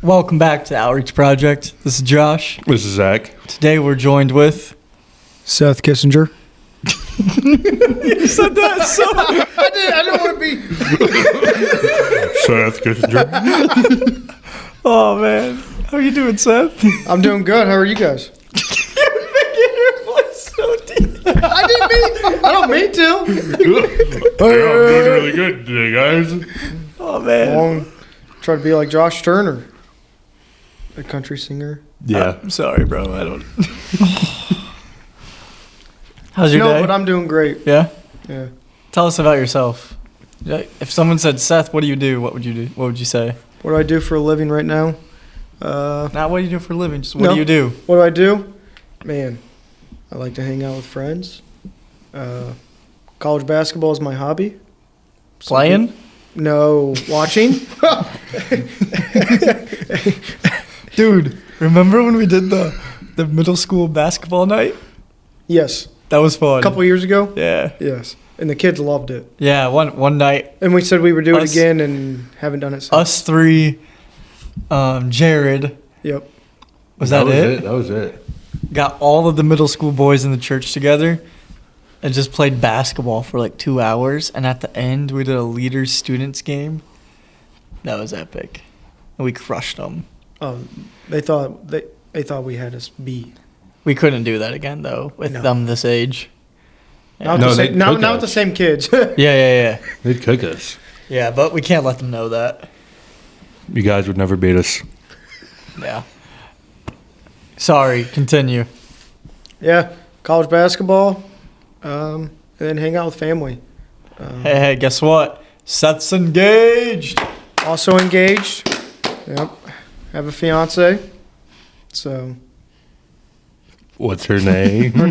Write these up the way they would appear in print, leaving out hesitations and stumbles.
Welcome back to Outreach Project. This is Josh. This is Zach. Today we're joined with Seth Kissinger. You said that so I don't want to be. Seth Kissinger. Oh man. How are you doing, Seth? I'm doing good. How are you guys? You're making your voice so deep. I didn't mean. I don't mean to. Yeah, I'm doing really good today, guys. Oh man. Try to be like Josh Turner, a country singer. Yeah. I'm sorry, bro. I don't. How's your No, day? but I'm doing great. Yeah? Yeah. Tell us about yourself. If someone said, Seth, what do you do? What would you do? What would you say? What do I do for a living right now? Not what do you do for a living, just what do you do? What do I do? Man, I like to hang out with friends. College basketball is my hobby. Playing? No, watching. Dude, remember when we did the middle school basketball night? Yes. That was fun. A couple years ago? Yeah. Yes. And the kids loved it. Yeah, one night. And we said we would do it again and haven't done it since. Us three, Jared. Yep. Was that it? That was it. Got all of the middle school boys in the church together and just played basketball for like 2 hours. And at the end, we did a leaders students game. That was epic. And we crushed them. They thought we had us beat. We couldn't do that again, though, with them this age. Not No, with they'd the same kids. Yeah. They'd cook us. Yeah, but we can't let them know that. You guys would never beat us. Yeah. Sorry, continue. Yeah, college basketball, and then hang out with family. Hey, guess what? Seth's engaged. Also engaged. Yep. Have a fiance. So What's her name? her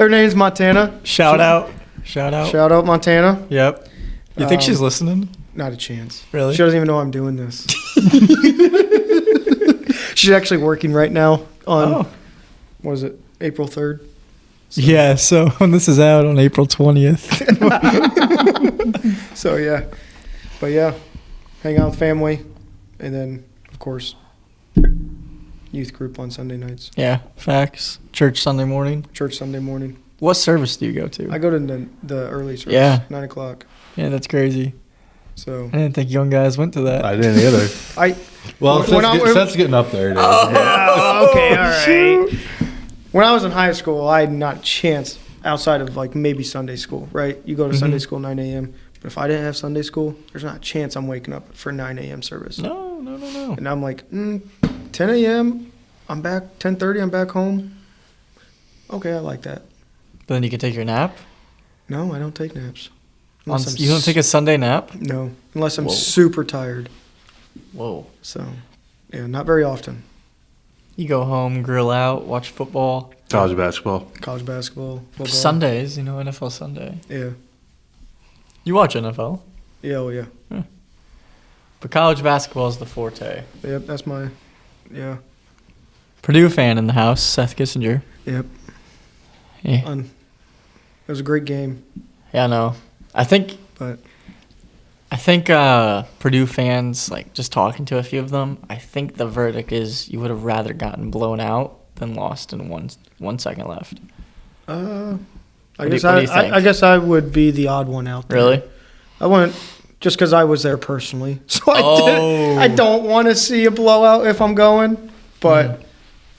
name's Montana. Shout out. Shout out Montana. Yep. You think she's listening? Not a chance. Really? She doesn't even know I'm doing this. She's actually working right now on, what is it, April 3rd? Yeah, so when this is out on April 20th. So, yeah. But, yeah, hang out with family. And then, of course, youth group on Sunday nights. Yeah, facts. Church Sunday morning. Church Sunday morning. What service do you go to? I go to the early service. Yeah. 9 o'clock. Yeah, that's crazy. So I didn't think young guys went to that. I didn't either. Seth's getting up there. Dude. Okay, all right. When I was in high school, I had not a chance outside of like maybe Sunday school, right? You go to Sunday school 9 a.m. But if I didn't have Sunday school, there's not a chance I'm waking up for 9 a.m. service. No. And I'm like, 10 a.m., I'm back, 10:30, I'm back home. Okay, I like that. But then you can take your nap? No, I don't take naps. You don't take a Sunday nap? No, unless I'm super tired. Whoa. So, yeah, not very often. You go home, grill out, watch football. College basketball. College basketball, football. Sundays, NFL Sunday. Yeah. You watch NFL? Yeah, oh yeah. But college basketball is the forte. Yep, that's my, yeah. Purdue fan in the house, Seth Kissinger. Yep. Yeah, It was a great game, I know. I think Purdue fans, like just talking to a few of them, I think the verdict is you would have rather gotten blown out than lost in 1 second left. I What do you think? guess I would be the odd one out there. Really? I wouldn't, just because I was there personally. So I don't want to see a blowout if I'm going, but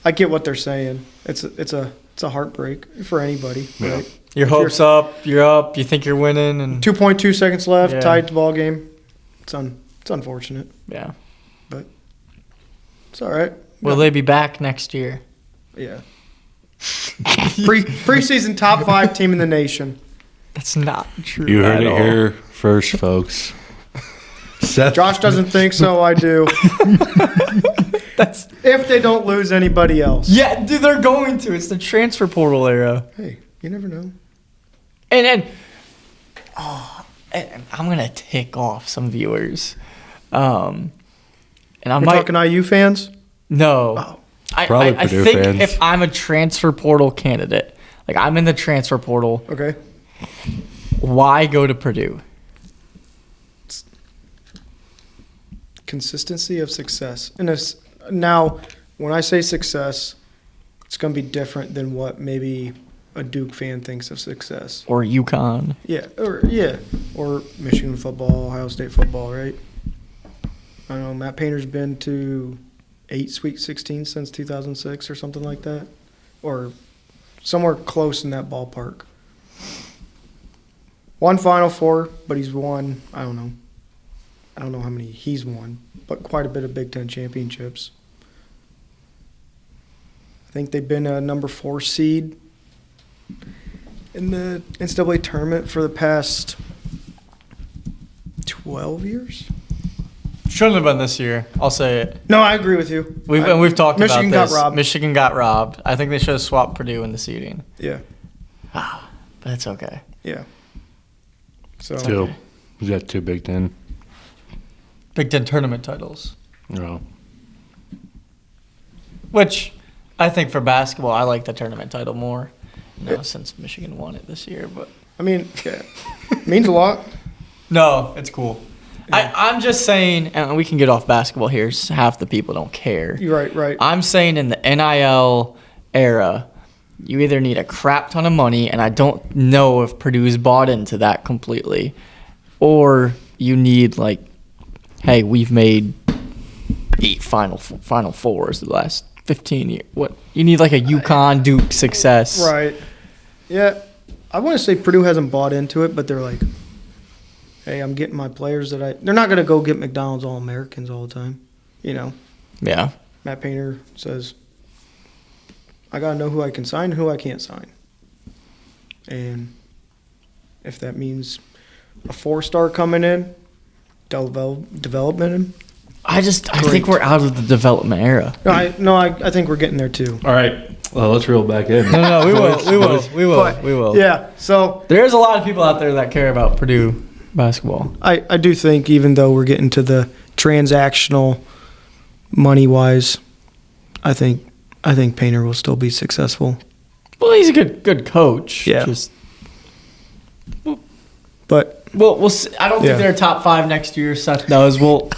I get what they're saying. It's a heartbreak for anybody, right? Your hopes up, you're up, you think you're winning, and 2.2 seconds left, Yeah. tied the ball game. It's unfortunate, yeah. but it's all right. Will they be back next year? Yeah. Preseason top 5 team in the nation. That's not true. You heard at it all. here first, folks. Seth. Josh doesn't think so. I do. That's If they don't lose anybody else. yeah, dude. They're going to. It's the transfer portal era, Hey, you never know. and I'm gonna tick off some viewers, and I We're might talking IU fans. no. Oh. Probably I Purdue think fans. if I'm a transfer portal candidate, like I'm in the transfer portal, Okay. why go to Purdue? consistency of success. And now, when I say success, it's going to be different than what maybe a Duke fan thinks of success. Or UConn. Or Michigan football, Ohio State football, right? I don't know, Matt Painter's been to 8 Sweet 16 since 2006 or something like that. Or somewhere close in that ballpark. One Final Four, but he's won, I don't know how many he's won, but quite a bit of Big Ten championships. I think they've been a number 4 seed in the NCAA tournament for the past 12 years. Shouldn't have been this year. I'll say it. No, I agree with you. We've talked Michigan about this. got robbed. Michigan got robbed. I think they should have swapped Purdue in the seeding. Yeah. But it's okay. Yeah. So 2. We got 2 Big Ten. Big Ten tournament titles. No. Which I think for basketball, I like the tournament title more. Since Michigan won it this year, but I mean, yeah, means a lot. No, it's cool. Yeah. I'm just saying, and we can get off basketball here. Half the people don't care. You're right. I'm saying in the NIL era, you either need a crap ton of money, and I don't know if Purdue's bought into that completely, or you need like, hey, we've made 8 Final Fours the last 15 years. What you need like a UConn Duke success, Right. Yeah, I want to say Purdue hasn't bought into it, but they're like, hey, I'm getting my players they're not going to go get McDonald's All-Americans all the time, you know. Yeah. Matt Painter says, I got to know who I can sign and who I can't sign. And if that means a 4-star coming in, development him. I think we're out of the development era. No, I think we're getting there too. All right. Well, let's reel it back in. No, we will. Yeah, so There's a lot of people out there that care about Purdue basketball. I do think even though we're getting to the transactional money-wise, I think Painter will still be successful. Well, he's a good coach. Yeah. But we'll see. I don't think they're top 5 next year. Seth knows. We'll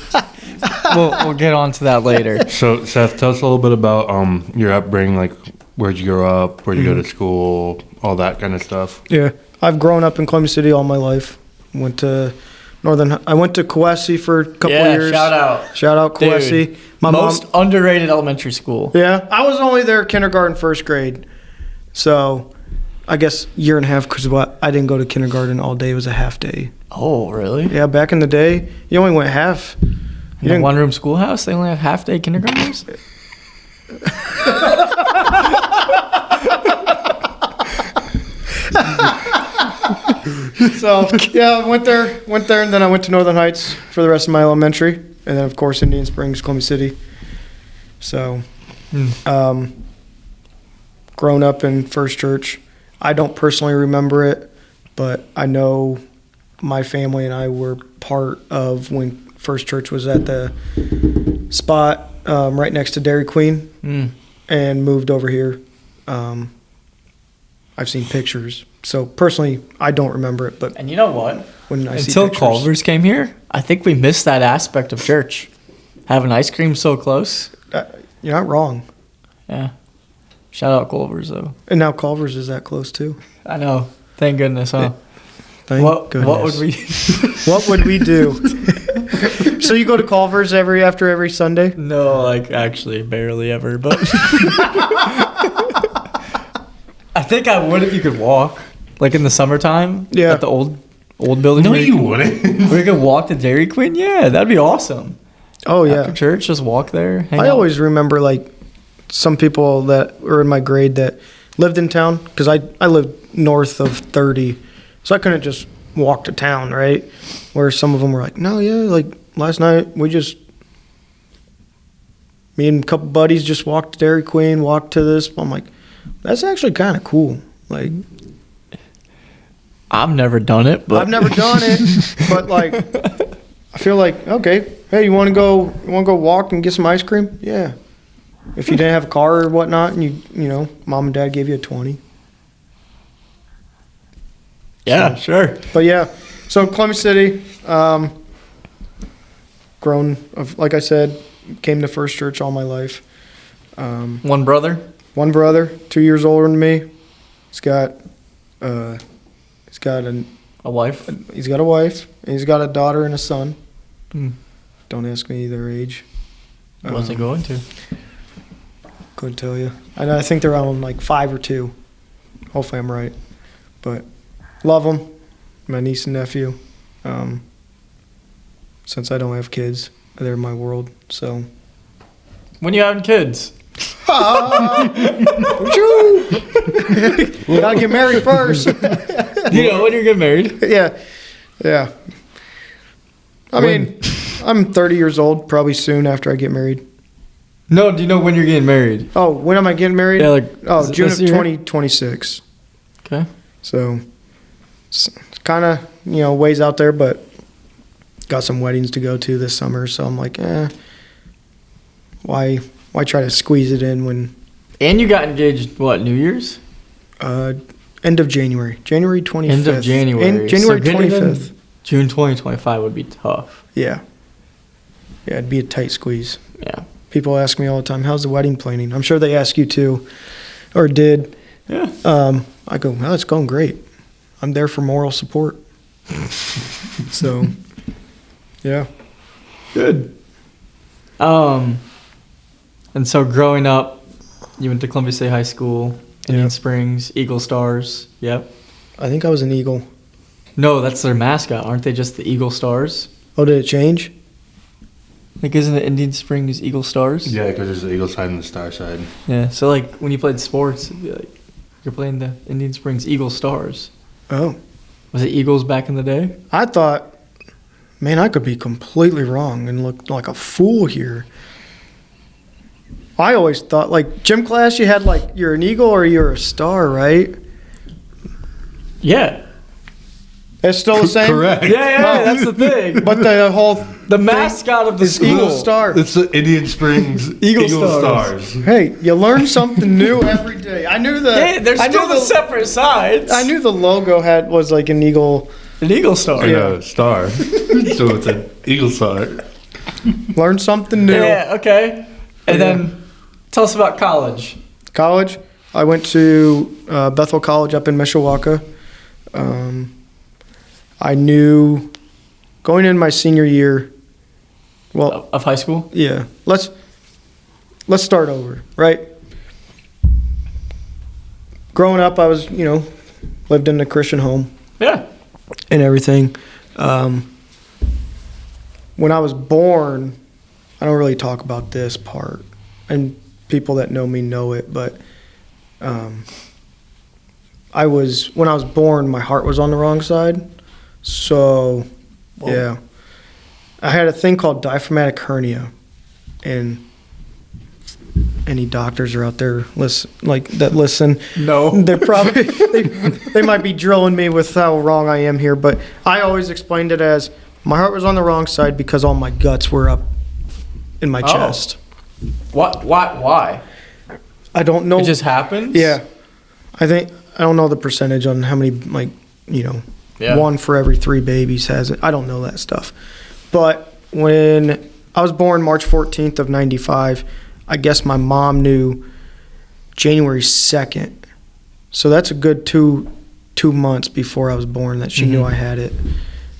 get on to that later. So, Seth, tell us a little bit about your upbringing. Like, where'd you grow up? Where'd you go to school? All that kind of stuff. yeah, I've grown up in Columbia City all my life. I went to Coessie for a couple years. Shout out. Shout out Coessie. Dude, most underrated elementary school. Yeah, I was only there kindergarten, first grade. So I guess year and a half because I didn't go to kindergarten all day. It was a half day. Oh, really? Yeah, back in the day, you only went half. In a one-room schoolhouse, they only have half-day kindergartners? So, yeah, I went there, and then I went to Northern Heights for the rest of my elementary. And then, of course, Indian Springs, Columbia City. So, grown up in First Church. I don't personally remember it, but I know my family and I were part of when First Church was at the spot right next to Dairy Queen and moved over here. I've seen pictures. So personally, I don't remember it. But and you know what? When I see Until pictures, Culver's came here, I think we missed that aspect of church. Having ice cream so close. you're not wrong. Yeah. Shout out Culver's, though. And now Culver's is that close, too. I know. Thank goodness, huh? Thank goodness. What would we What would we do? So you go to Culver's after every Sunday? No, like actually barely ever, but I think I would if you could walk. Like in the summertime. Yeah. At the old building. No, you wouldn't. We could walk to Dairy Queen? Yeah, that'd be awesome. Oh, yeah. After church, just walk there. Hang I out. always remember, like, some people that were in my grade that lived in town, because I lived north of 30, so I couldn't just walk to town, right? Where some of them were like, no, yeah, like, last night me and a couple buddies just walked to Dairy Queen, walked to this. I'm like, that's actually kind of cool. Like, I've never done it, but I've never done it, but, like, I feel like, okay, hey, you want to go walk and get some ice cream? Yeah. If you didn't have a car or whatnot, and you know, mom and dad gave you a 20. yeah, sure. But yeah, so Columbia City, like I said, came to First Church all my life. One brother? One brother, 2 years older than me. He's got a wife? He's got a wife. And he's got a daughter and a son. Hmm. Don't ask me their age. I wasn't going to. Couldn't tell you. I think they're on like 5 or 2. Hopefully I'm right. But love them. My niece and nephew. Since I don't have kids, they're my world. So. When you having kids? Gotta get married first. When you get married? Yeah. I mean, I'm 30 years old, probably soon after I get married. No, do you know when you're getting married? Oh, when am I getting married? Yeah, June of 2026. Okay. So, it's kind of, ways out there, but got some weddings to go to this summer, so I'm like, why try to squeeze it in when... And you got engaged, what, New Year's? End of January. January 25th. End of January. January So 25th. June 2025 would be tough. Yeah. Yeah, it'd be a tight squeeze. Yeah. People ask me all the time, how's the wedding planning? I'm sure they ask you too, or did. Yeah. I go, well, it's going great. I'm there for moral support. So, yeah. Good. And so growing up, you went to Columbia State High School, Indian Springs, Eagle Stars. Yep. I think I was an Eagle. No, that's their mascot. Aren't they just the Eagle Stars? Oh, did it change? Like, isn't it Indian Springs Eagle Stars? Yeah, because there's the eagle side and the star side. Yeah. So, like, when you played sports, it'd be like, you're playing the Indian Springs Eagle Stars. Oh. Was it Eagles back in the day? I thought, man, I could be completely wrong and look like a fool here. I always thought, like, gym class, you had, like, you're an Eagle or you're a star, right? Yeah. It's still the same? Correct. Yeah, that's the thing. But the mascot of the is school. Eagle Star. It's the Indian Springs Eagle Eagle Stars. Stars. Hey, you learn something new every day. I knew Hey, there's still the separate sides. I knew the logo was like an eagle. An Eagle Star. Or no, star. So it's an eagle star. Learn something new. Yeah, okay. And then tell us about college. College, I went to Bethel College up in Mishawaka. I knew going in my senior year. Well, Of high school? yeah. Let's start over, right? Growing up, I was, lived in a Christian home. Yeah. And everything. When I was born, I don't really talk about this part, and people that know me know it, but when I was born, my heart was on the wrong side. So, Whoa. yeah. I had a thing called diaphragmatic hernia, and any doctors are out there listen. No. They're probably they might be drilling me with how wrong I am here, but I always explained it as my heart was on the wrong side because all my guts were up in my chest. What? Why? I don't know. It just happens? Yeah. I don't know the percentage on how many, Yeah. 1 for every 3 babies has it. I don't know that stuff. But when I was born March 14th of 95, I guess my mom knew January 2nd. So that's a good two months before I was born that she knew I had it.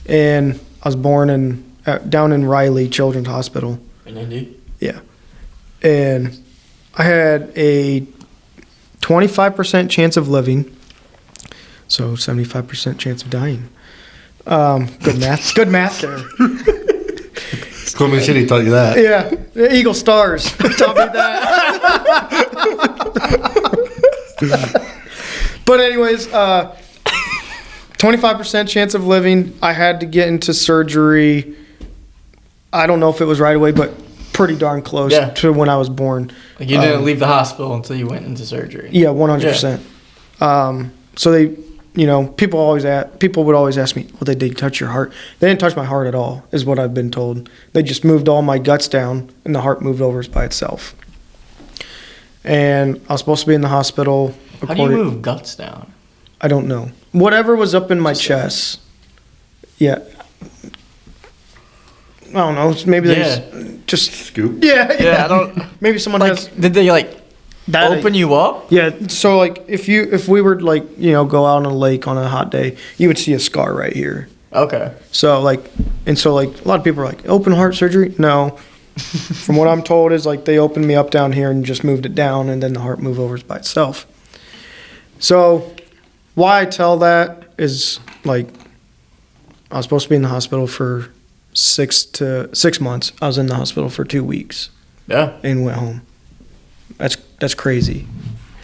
And I was born down in Riley Children's Hospital. In Indy? Yeah. And I had a 25% chance of living, so 75% chance of dying. Good math. Good math there. Columbia City taught you that. Yeah. The Eagle Stars taught me that. But anyways, 25% chance of living. I had to get into surgery. I don't know if it was right away, but pretty darn close to when I was born. Like you didn't leave the hospital until you went into surgery. Yeah, 100%. So they, people would always ask me, well, did they touch your heart? They didn't touch my heart at all, is what I've been told. They just moved all my guts down, and the heart moved over by itself. And I was supposed to be in the hospital. How do you move guts down? I don't know. Whatever was up in my chest. Yeah. I don't know. Maybe they Yeah. just Scoop. yeah. Yeah, I don't. Maybe someone Like, has did they like that. open you up? Yeah. So like if we were like go out on a lake on a hot day, you would see a scar right here. Okay. So like a lot of people are like open heart surgery. No. From what I'm told is like they opened me up down here and just moved it down, and then the heart move over by itself. So why I tell that is like I was supposed to be in the hospital for 6 months. I was in the hospital for 2 weeks Yeah, and went home. That's crazy.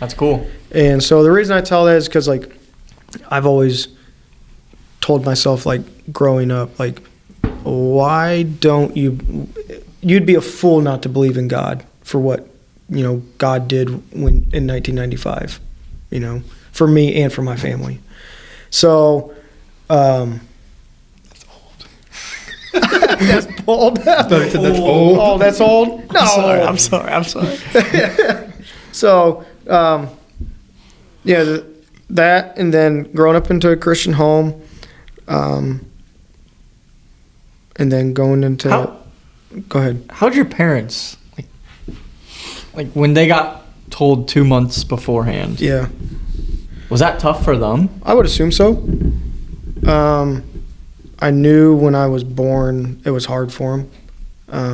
that's cool. And so the reason I tell that is because like I've always told myself like growing up like why don't you'd be a fool not to believe in God for what God did when in 1995, for me and for my family. So that's bold. That's old. Oh, that's old. No, I'm sorry. So that and then growing up into a Christian home, and then going into. Go ahead. How'd your parents like when they got told 2 months beforehand? Yeah, Was that tough for them? I would assume so. I knew when I was born it was hard for them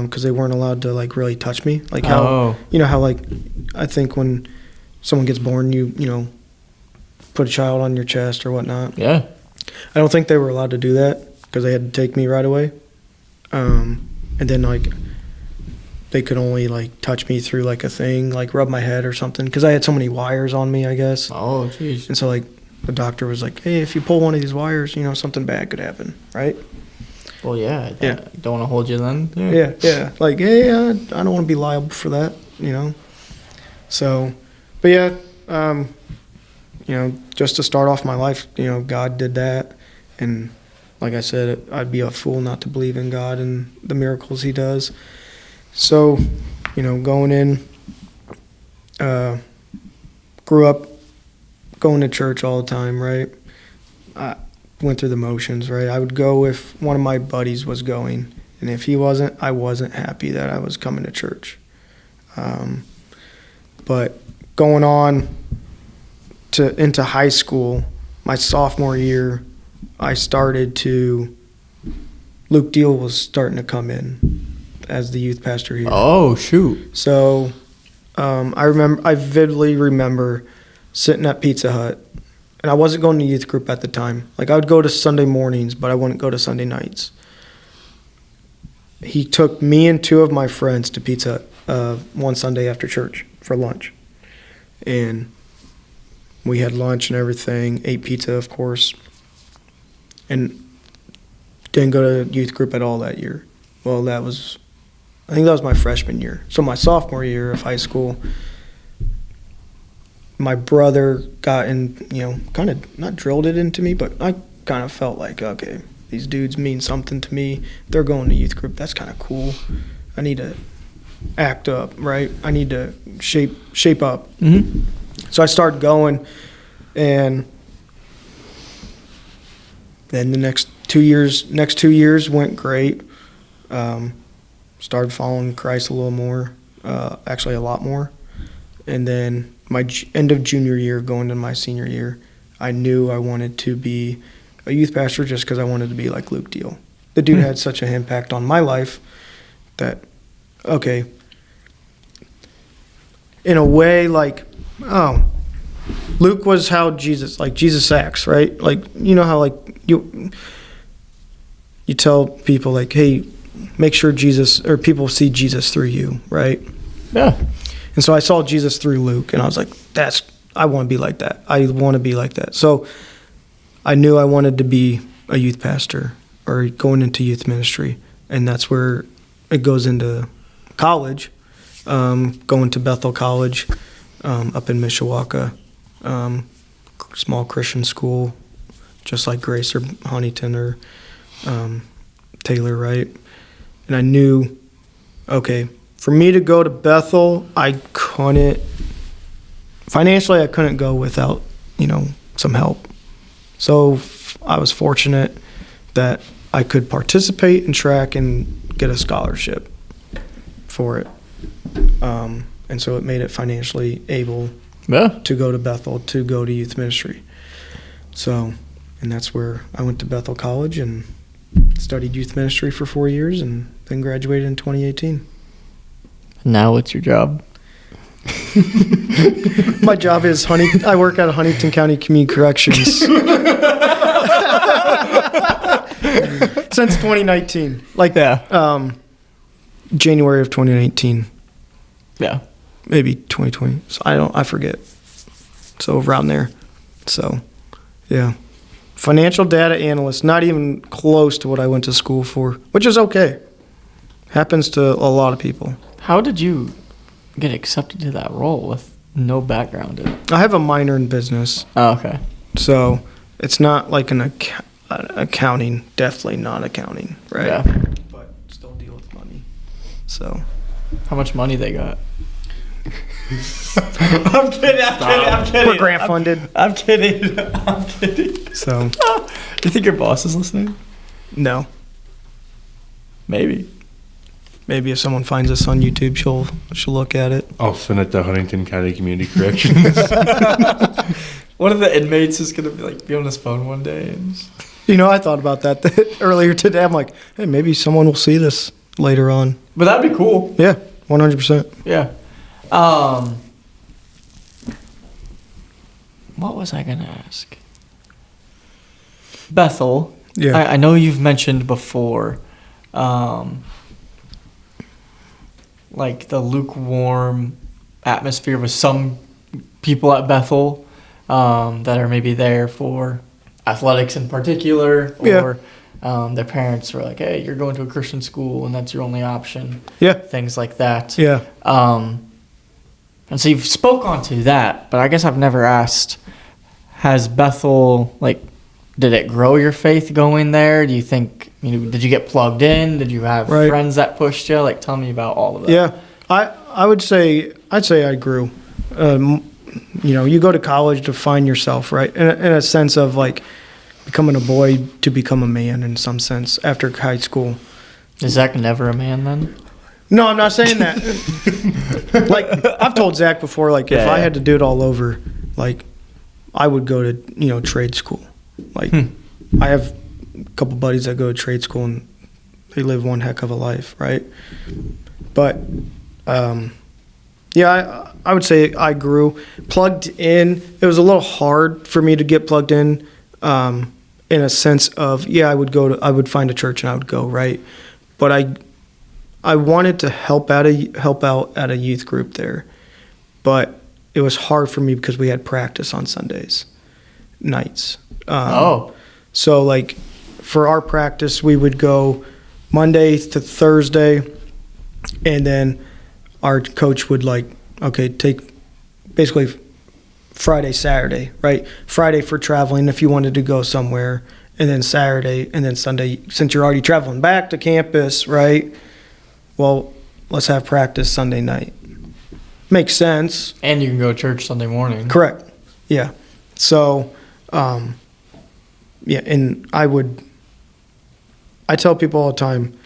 because they weren't allowed to like really touch me. Like how how like I think when someone gets born you put a child on your chest or whatnot. Yeah. I don't think they were allowed to do that because they had to take me right away. And then like they could only like touch me through like a thing, like rub my head or something, because I had so many wires on me, I guess. Oh, jeez. And so like the doctor was like, "Hey, if you pull one of these wires, something bad could happen, right?" Well, yeah. Yeah. Don't want to hold you then. Yeah. Like, hey, I don't want to be liable for that, So, but yeah, just to start off my life, God did that, and like I said, I'd be a fool not to believe in God and the miracles He does. So, going in, grew up going to church all the time, right? I went through the motions, right? I would go if one of my buddies was going, and if he wasn't, I wasn't happy that I was coming to church. But going on into high school, my sophomore year, Luke Deal was starting to come in as the youth pastor here. Oh, shoot. So I vividly remember sitting at Pizza Hut, and I wasn't going to youth group at the time. Like, I would go to Sunday mornings, but I wouldn't go to Sunday nights. He took me and two of my friends to Pizza Hut one Sunday after church for lunch. And we had lunch and everything, ate pizza, of course, and didn't go to youth group at all that year. Well, I think that was my freshman year. So my sophomore year of high school, my brother got in, kind of not drilled it into me, but I kind of felt like, okay, these dudes mean something to me. They're going to youth group. That's kind of cool. I need to act up, right? I need to shape up. Mm-hmm. So I started going, and then the next 2 years went great. Started following Christ a little more, actually a lot more. And then my end of junior year, going to my senior year, I knew I wanted to be a youth pastor just because I wanted to be like Luke Deal. The dude had such an impact on my life that, okay, in a way, like, Luke was how Jesus acts, right? Like, how like you tell people like, hey, make sure people see Jesus through you, right? Yeah. And so I saw Jesus through Luke, and I was like, I want to be like that. I want to be like that. So I knew I wanted to be a youth pastor or going into youth ministry, and that's where it goes into college, going to Bethel College up in Mishawaka, small Christian school, just like Grace or Huntington or Taylor, right? And I knew, okay, for me to go to Bethel, I couldn't go without, some help. So I was fortunate that I could participate in track and get a scholarship for it. And so it made it financially able to go to Bethel, to go to youth ministry. So, and that's where I went to Bethel College and studied youth ministry for 4 years and then graduated in 2018. Now what's your job? My job is I work at Huntington County Community Corrections. Since 2019. January of 2019. Yeah. Maybe 2020. So I forget. So around there. So, yeah. Financial data analyst, not even close to what I went to school for, which is okay. Happens to a lot of people. How did you get accepted to that role with no background in it? I have a minor in business. Oh, okay. So it's not like an accounting, definitely not accounting, right? Yeah. But still deal with money. So. How much money they got? I'm kidding. We're grant funded. I'm kidding. So. Do you think your boss is listening? No. Maybe if someone finds us on YouTube, she'll look at it. I'll send it to Huntington County Community Corrections. One of the inmates is gonna be on his phone one day and just... I thought about that earlier today. I'm like, hey, maybe someone will see this later on. But that'd be cool. Yeah, 100%. Yeah. What was I gonna ask? Bethel. Yeah. I know you've mentioned before, like the lukewarm atmosphere with some people at Bethel that are maybe there for athletics in particular, or their parents were like, hey, you're going to a Christian school and that's your only option. Yeah. Things like that. Yeah. And so you've spoke onto that, but I guess I've never asked, has Bethel, did it grow your faith going there? Do you think, did you get plugged in? Did you have friends that pushed you? Tell me about all of that. Yeah, I'd say I grew. You go to college to find yourself, right? In a sense of becoming a boy to become a man in some sense after high school. Is Zach never a man then? No, I'm not saying that. I've told Zach before, if I had to do it all over, I would go to, trade school. I have a couple buddies that go to trade school and they live one heck of a life, right? But, I would say I grew plugged in. It was a little hard for me to get plugged in a sense of, I would find a church and I would go, right? But I wanted to help out at a youth group there, but it was hard for me because we had practice on Sundays nights. So for our practice, we would go Monday to Thursday, and then our coach would take basically Friday, Saturday, right? Friday for traveling if you wanted to go somewhere, and then Saturday, and then Sunday, since you're already traveling back to campus, right? Well, let's have practice Sunday night. Makes sense. And you can go to church Sunday morning. Correct. Yeah. So, and I tell people all the time,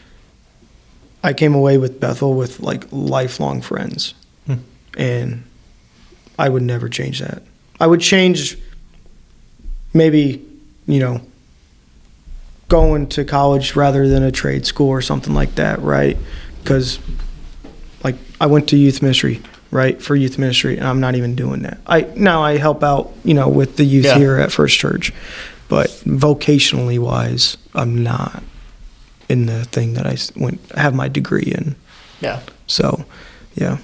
I came away with Bethel with lifelong friends. And I would never change that. I would change maybe, going to college rather than a trade school or something like that, right? Because I went to youth ministry, right, for youth ministry, and I'm not even doing that. I help out, with the youth here at First Church, but vocationally wise, I'm not in the thing that I have my degree in. Yeah. So, yeah.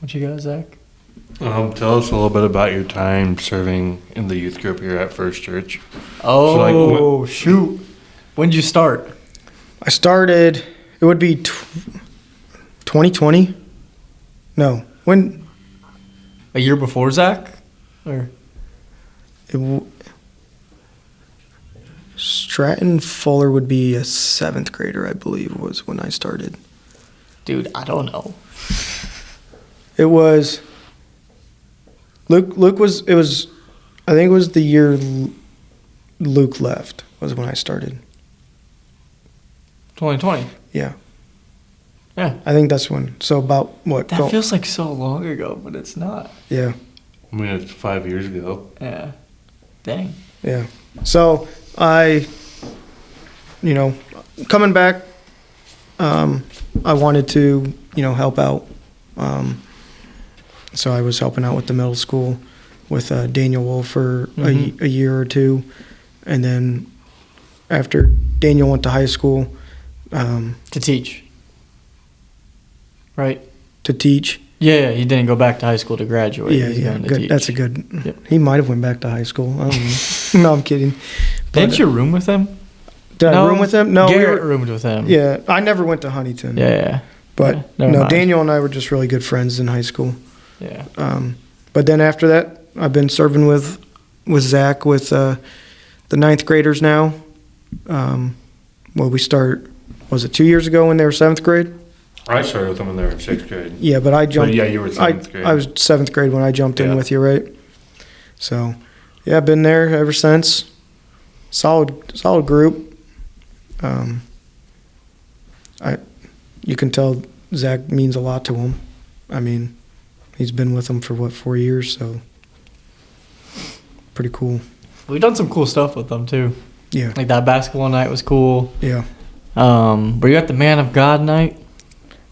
What you got, Zach? Tell us a little bit about your time serving in the youth group here at First Church. Oh, shoot. When did you start? I started, it would be 2020? No. When? A year before Zach? Or? Stratton Fuller would be a 7th grader, I believe, was when I started. Dude, I don't know. It was... Luke was, I think it was the year Luke left was when I started. 2020. Yeah. Yeah. I think that's when. So about what? That feels like so long ago, but it's not. Yeah. I mean, it's 5 years ago. Yeah. Dang. Yeah. So I, coming back, I wanted to, help out. So I was helping out with the middle school with Daniel Wolf for a year or two. And then after Daniel went to high school. To teach. Right? To teach. Yeah, he didn't go back to high school to graduate. Yeah, good. Teach. That's a good. Yep. He might have went back to high school. I don't know. No, I'm kidding. Didn't you room with him? Did I room with him? No, Garrett roomed with him. Yeah, I never went to Huntington. Yeah. But Yeah, never mind. Daniel and I were just really good friends in high school. Yeah. But then after that, I've been serving with Zach with the ninth graders now. We start. Was it 2 years ago when they were seventh grade? I started with them when they were in 6th grade. Yeah, but I jumped. But yeah, you were 7th grade. I was 7th grade when I jumped in Yeah. with you, right? So, yeah, I've been there ever since. Solid group. You can tell Zach means a lot to him. I mean, he's been with them for 4 years, so pretty cool. We've done some cool stuff with them too. Yeah, Like that basketball night was cool. yeah. Were you at the Man of God night?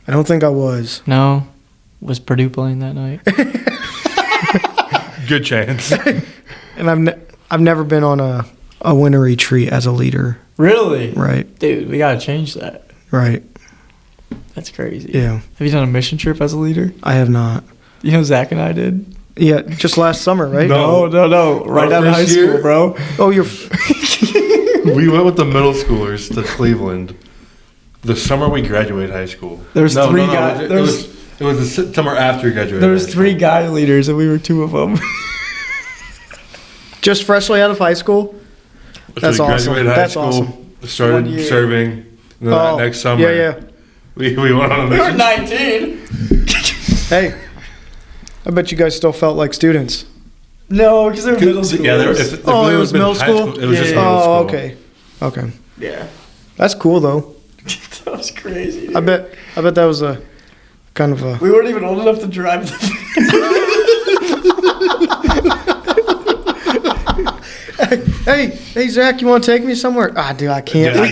I don't think I was. No. Was Purdue playing that night? Good chance. And I've never been on a winter retreat as a leader. Really? Right, Dude, we gotta change that. right. That's crazy. Yeah, Have you done a mission trip as a leader? I have not. You know Zach and I did? Yeah, just last summer, right? No. No. Right Our out of high first school, year? bro. Oh, you're. We went with the middle schoolers to Cleveland the summer we graduated high school. There was three guys. It was the summer after we graduated. There was high 3 school. guy leaders, and we were 2 of them. Just freshly out of high school? So That's we awesome. graduated high That's school, awesome. started 1 year. serving. And then that next summer, Yeah. we went on a We were mission. 19. Hey, I bet you guys still felt like students. No, because they were middle school. Yeah, It was middle school? It was just Yeah. middle school. Oh, okay. Okay. Yeah. That's cool, though. That was crazy. Dude. I bet that was a kind of a... We weren't even old enough to drive. Hey, Zach, you want to take me somewhere? Ah, dude, I can't. Yeah,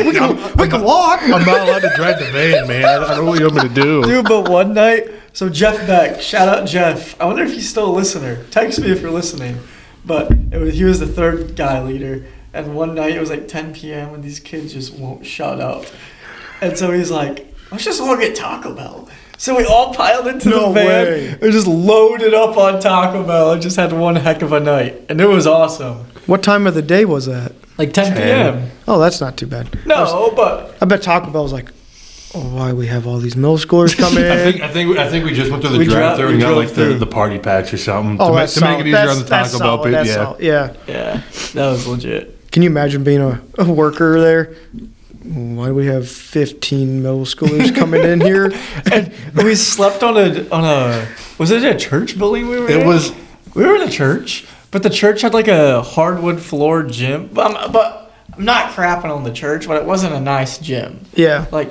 We can walk. I'm not allowed to drive the van, man. I don't know what you want me to do. Dude, but one night, so Jeff Beck, shout out Jeff. I wonder if he's still a listener. Text me if you're listening. But he was the 3rd guy leader. And one night, it was like 10 p.m. and these kids just won't shut up. And so he's like, let's just all get Taco Bell. So we all piled into No the van way. and just loaded up on Taco Bell and just had one heck of a night. And it was awesome. What time of the day was that? Like 10 p.m. Oh, that's not too bad. No, but I bet Taco Bell was like, oh, why we have all these middle schoolers come in? I think we just went through the We drive-through and got drove like through. the party packs or something Oh, to that's make it solid. easier on the That's Taco Bell. solid. That's Yeah. solid. Yeah. yeah, that was legit. Can you imagine being a worker there? Why do we have 15 middle schoolers coming in here? And we slept on a was it a church building we were in? It was. We were in a church, but the church had like a hardwood floor gym. But I'm not crapping on the church, but it wasn't a nice gym. Yeah. Like,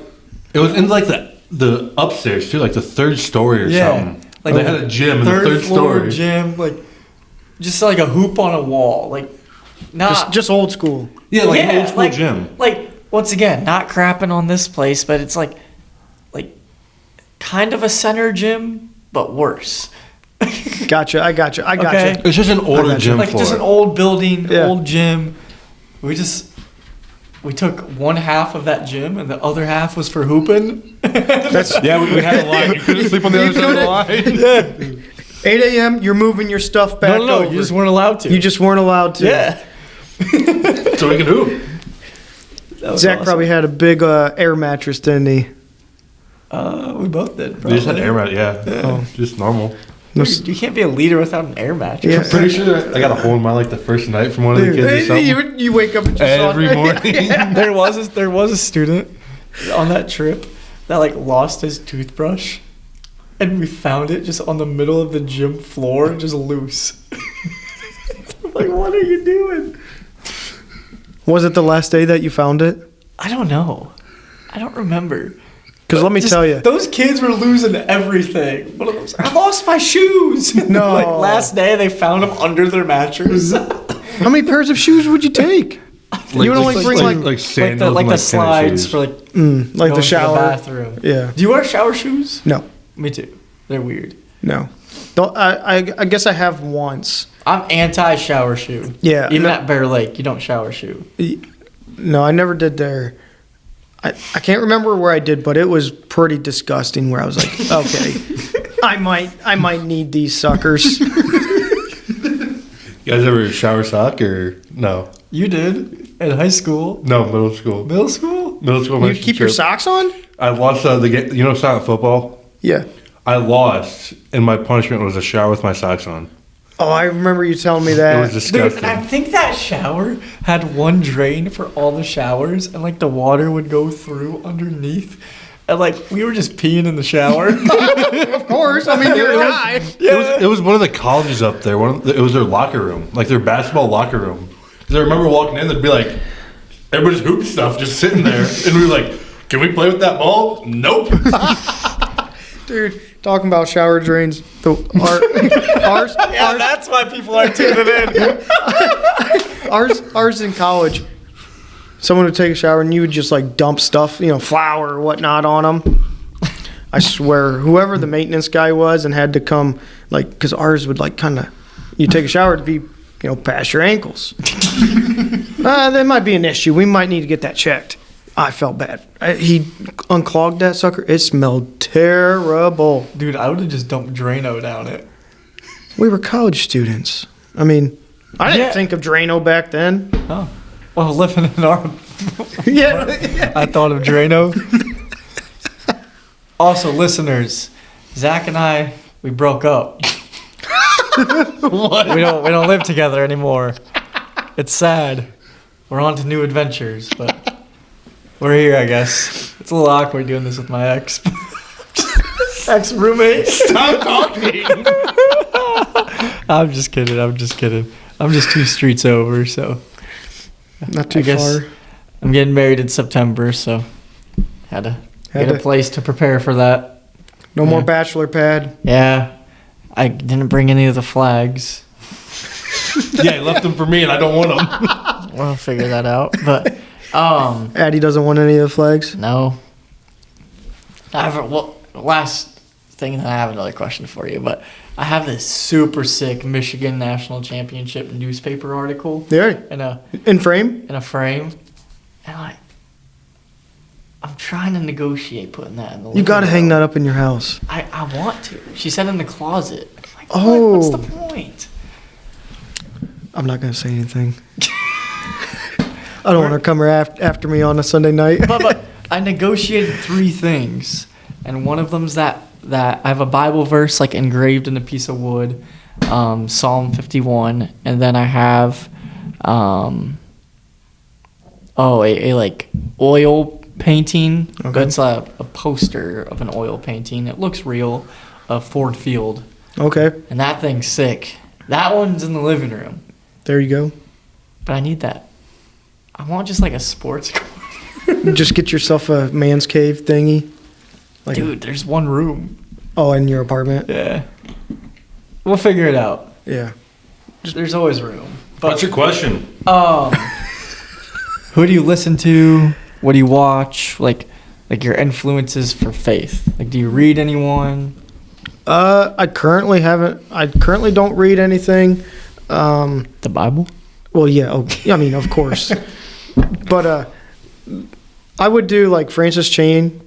It was in like the upstairs too, like the 3rd story or yeah, something. like They had a gym in the 3rd floor story. gym, like just like a hoop on a wall, like not Just old school. Yeah, like an old school like, gym. Like once again, not crapping on this place, but it's like kind of a center gym, but worse. Gotcha. I gotcha. Okay. It's just an older gotcha. gym Like floor. just an old building, Yeah. old gym. We took one half of that gym and the other half was for hooping. Yeah, we had a line. You couldn't sleep on the other side of the line. 8 a.m., you're moving your stuff back No, over. you just weren't allowed to. You just weren't allowed to. yeah. So we could hoop. That was Zach awesome. probably had a big air mattress, didn't he? We both did. We Probably. just had air mat, yeah. Oh. Just normal. Dude, you can't be a leader without an air mattress. Yeah. Pretty sure I got a hole in my like the first night from one of the kids or something. You wake up and just Every saw morning. There was a student on that trip that like lost his toothbrush, and we found it just on the middle of the gym floor, just loose. Like, what are you doing? Was it the last day that you found it? I don't know. I don't remember. Because let me tell you. Those kids were losing everything. One of those, I lost my shoes. No. Like last day, they found them under their mattress. How many pairs of shoes would you take? You would only bring like sandals, like and, the slides tennis shoes. for like like going the to shower. bathroom. Yeah. Do you wear shower shoes? No. Me too. They're weird. No. I guess I have once. I'm anti shower shoe. Yeah. Even at Bear Lake, you don't shower shoe. No, I never did there. I can't remember where I did, but it was pretty disgusting. Where I was like, okay, I might need these suckers. You guys ever shower sock or no? You did in high school. No, middle school. Middle school? Middle school. You keep your socks on? I lost the game. You know, silent football. Yeah. I lost, and my punishment was a shower with my socks on. Oh, I remember you telling me It that. was disgusting. Dude, I think that shower had one drain for all the showers, and like the water would go through underneath, and like we were just peeing in the shower. Of course. I mean, you're a guy. It was one of the colleges up there. It was their locker room, like their basketball locker room. Because I remember walking in, there'd be like everybody's hoop stuff just sitting there, and we were like, "Can we play with that ball?" Nope. Dude, talking about shower drains. Ours, That's why people are tuning in. ours in college. Someone would take a shower and you would just like dump stuff, flour or whatnot on them. I swear, whoever the maintenance guy was and had to come, like, because ours would like kind of, you take a shower to be, past your ankles. That might be an issue. We might need to get that checked. I felt bad. He unclogged that sucker. It smelled terrible. Dude, I would have just dumped Drano down it. We were college students. I mean, I didn't Yeah. think of Drano back then. Oh. Well, living in our... Yeah. I thought of Drano. Also, listeners, Zach and I, we broke up. What? We don't live together anymore. It's sad. We're on to new adventures, but we're here, I guess. It's a little awkward doing this with my ex-roommate. Stop talking. I'm just kidding. I'm just 2 streets over, so Not too I guess far. I'm getting married in September, so had to get a place to prepare for that. No more Yeah. bachelor pad. Yeah, I didn't bring any of the flags. Yeah, he left them for me, and I don't want them. We'll figure that out. But Addie doesn't want any of the flags. no. Last thing, then I have another question for you. But I have this super sick Michigan National Championship newspaper article Yeah. In frame? in a frame, and I'm trying to negotiate putting that in the. You got to hang that up in your house. I want to. She said in the closet. I'm like, Oh. what's the point? I'm not going to say anything. I don't want her to come after me on a Sunday night. But I negotiated 3 things, and one of them's that I have a Bible verse like engraved in a piece of wood, Psalm 51, and then I have a like oil painting. Okay. It's a poster of an oil painting. It looks real, of Ford Field, Okay. and that thing's sick. That one's in the living room, There you go. but I need that. I want just like a sports car. Just get yourself a man's cave thingy. Like Dude, there's one room. in your apartment. Yeah. We'll figure it out. Yeah. There's always room. What's your question? Who do you listen to? What do you watch? Like your influences for faith. Like, do you read anyone? I currently don't read anything. The Bible? Well, yeah. I mean, of course. But I would do like Francis Chan.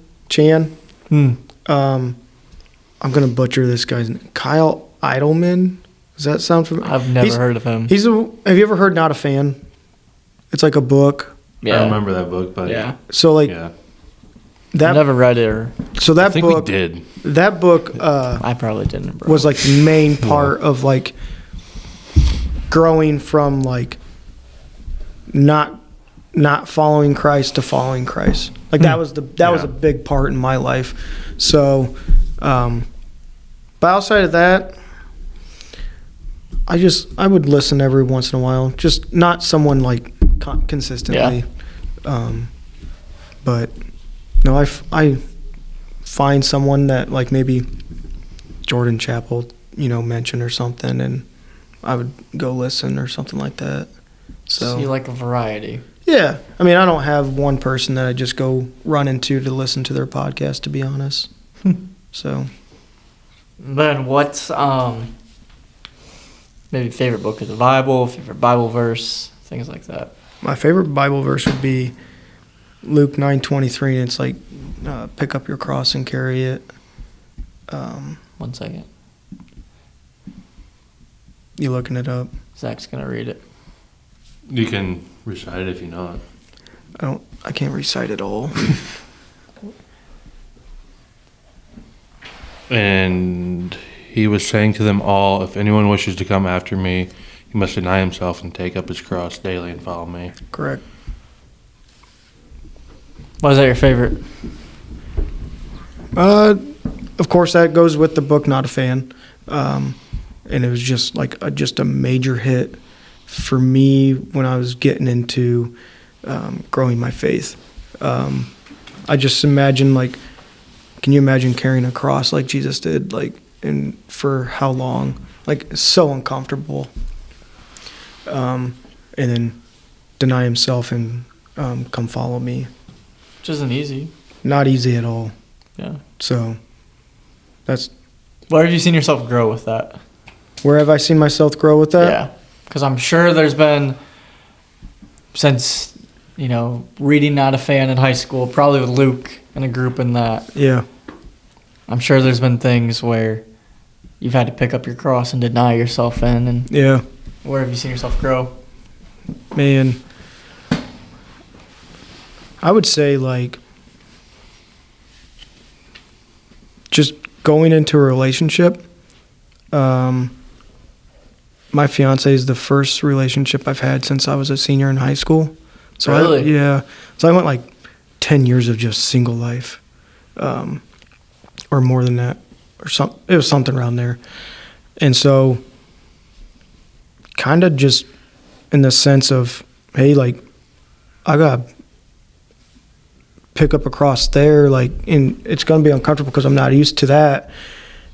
I'm gonna butcher this guy's name. Kyle Idleman. Does that sound familiar? I've never heard of him. Have you ever heard Not a Fan? It's like a book. I remember that book, but Yeah. So like yeah. that. I've never read it, or So I that think book. we did. That book I probably didn't. Bro. was like the main part of like growing from like not following Christ to following Christ. Like that was a big part in my life. So, but outside of that, I would listen every once in a while. Just not someone like consistently. But no, I find someone that like maybe Jordan Chapel, mentioned or something, and I would go listen or something like that. So you like a variety. Yeah. I mean, I don't have one person that I just go run into to listen to their podcast, to be honest. So. Then what's maybe favorite book of the Bible, favorite Bible verse, things like that? My favorite Bible verse would be Luke 9:23, and it's like, pick up your cross and carry it. 1 second. You looking it up? Zach's going to read it. You can recite it if you know it. I can't recite it all. And he was saying to them all, if anyone wishes to come after me, he must deny himself and take up his cross daily and follow me. Correct. Why is that your favorite? Of course, that goes with the book Not a Fan. And it was just like just a major hit for me when I was getting into growing my faith. I just imagine, like, can you imagine carrying a cross like Jesus did, like, and for how long? Like, so uncomfortable. And then deny himself and come follow me. Which isn't easy. Not easy at all. Yeah. So that's. Where have you seen yourself grow with that? Where have I seen myself grow with that? Yeah. Because I'm sure there's been, since, reading Not a Fan in high school, probably with Luke and a group in that. Yeah. I'm sure there's been things where you've had to pick up your cross and deny yourself in. And yeah. Where have you seen yourself grow? Man, I would say, like, just going into a relationship. My fiance is the first relationship I've had since I was a senior in high school. So really? So I went like 10 years of just single life, or more than that, it was something around there. And so kind of just in the sense of, hey, like, I got to pick up a cross there, like, and it's going to be uncomfortable because I'm not used to that,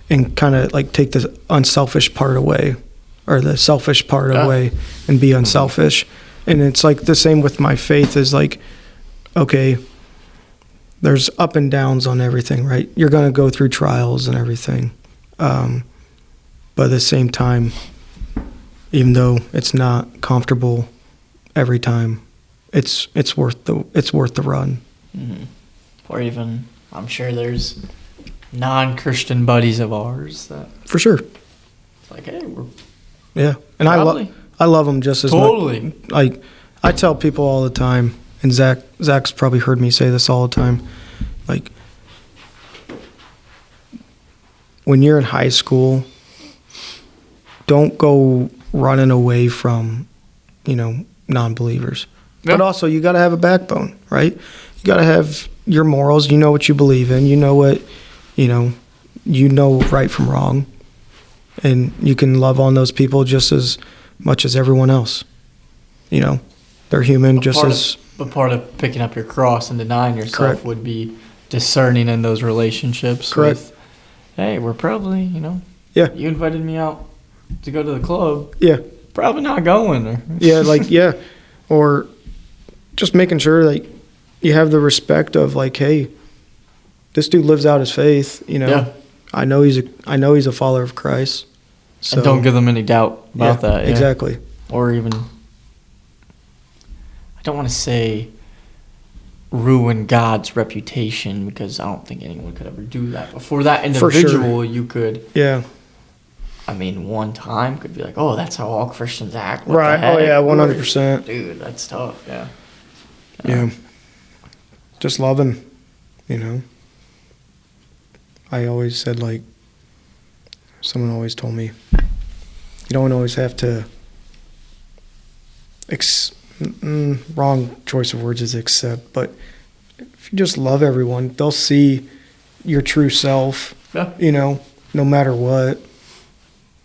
and kind of like take the unselfish part away, or the selfish part away, and be unselfish. And it's like the same with my faith is like, okay, there's up and downs on everything, right? You're going to go through trials and everything. But at the same time, even though it's not comfortable every time, it's worth the run. Mm-hmm. Or even, I'm sure there's non-Christian buddies of ours that, for sure, it's like, hey, we're and probably. I love them just as totally much. Like, I tell people all the time, and Zach's probably heard me say this all the time, like, when you're in high school, don't go running away from, non-believers. Yeah. But also, you got to have a backbone, right? You got to have your morals. You know what you believe in. You know what, you know right from wrong. And you can love on those people just as much as everyone else. They're human But part of picking up your cross and denying yourself Correct. would be discerning in those relationships. Correct. With, hey, we're probably, Yeah. you invited me out to go to the club. Yeah. Probably not going. Or Yeah. Or just making sure, like, you have the respect of, like, hey, this dude lives out his faith, Yeah. I know he's a follower of Christ. So And don't give them any doubt about that. Yeah. Exactly. Or even, I don't want to say ruin God's reputation, because I don't think anyone could ever do that. But for that individual, you could. Yeah. I mean, one time could be like, oh, that's how all Christians act. What Right. the heck? Oh yeah, 100%. Dude, that's tough. Yeah. Yeah. Just loving, I always said, like, someone always told me, you don't always have to, wrong choice of words is accept, but if you just love everyone, they'll see your true self, Yeah. No matter what.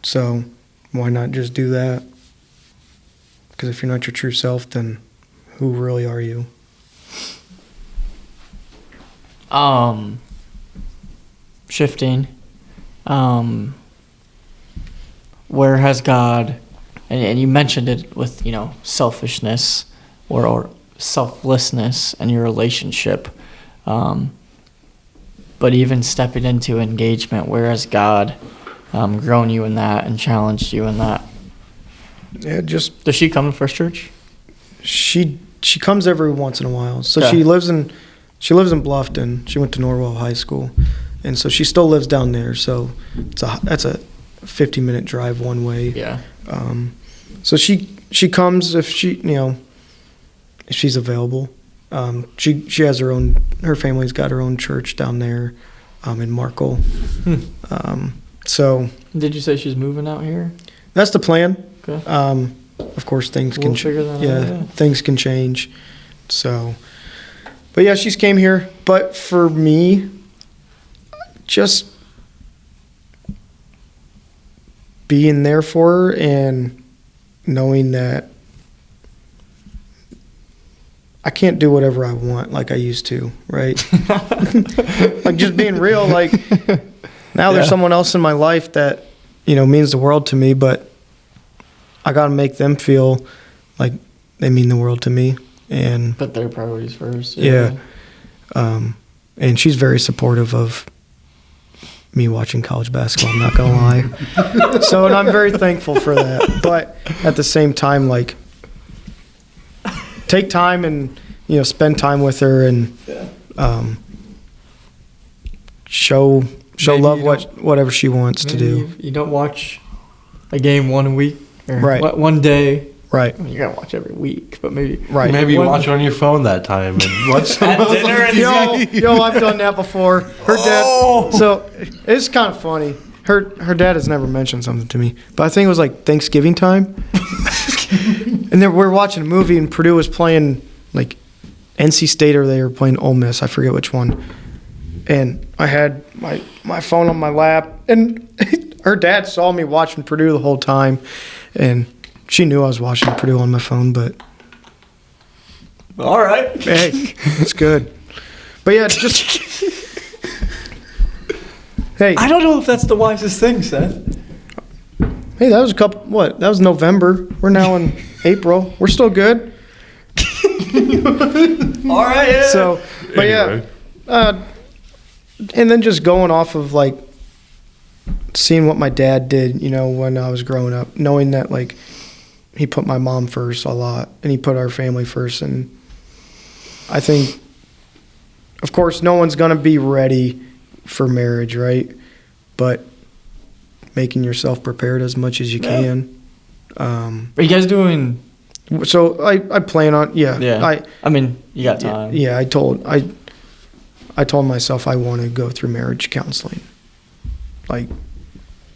So why not just do that? Because if you're not your true self, then who really are you? Shifting. Where has God, and you mentioned it with, selfishness or selflessness in your relationship. But even stepping into engagement, where has God grown you in that and challenged you in that? Yeah, just Does she come to First Church? she comes every once in a while. So Okay. she lives in Bluffton. She went to Norwell High School, and so she still lives down there. So that's a 50-minute drive one way. Yeah. So she comes if if she's available. She has her family's got her own church down there, in Markle. So Did you say she's moving out here? that's the plan. Okay. Of course, things We'll can figure that out, yeah. things can change. So, but yeah, she's came here. But for me, just being there for her and knowing that I can't do whatever I want like I used to, right? Like just being real, like now there's Yeah. someone else in my life that, means the world to me, but I got to make them feel like they mean the world to me. And Put their priorities first. yeah. And she's very supportive of me watching college basketball, I'm not going to lie. So, and I'm very thankful for that. But at the same time, like, take time and, spend time with her and show Maybe love you whatever she wants to do. You don't watch a game 1 week or Right. one day. Right. I mean, you gotta watch every week, but maybe Right. Maybe you One- watch it on your phone that time and watch some At dinner and Yo, I've done that before. Her dad. So it's kind of funny. Her dad has never mentioned something to me, but I think it was like Thanksgiving time, and then we're watching a movie, and Purdue was playing like NC State, or they were playing Ole Miss. I forget which one. And I had my phone on my lap, and her dad saw me watching Purdue the whole time, and she knew I was watching Purdue on my phone, but all right. hey, it's good. But yeah, just hey, I don't know if that's the wisest thing, Seth. hey, that was that was November. We're now in April. We're still good. All right. Yeah. So, but Anyway. yeah, and then just going off of like seeing what my dad did, when I was growing up, knowing that like he put my mom first a lot, and he put our family first, and I think, of course, no one's gonna be ready for marriage, right? But making yourself prepared as much as you Yeah. can. Are you guys doing? So I plan on Yeah. I mean, you got time. Yeah, I told myself I want to go through marriage counseling. Like,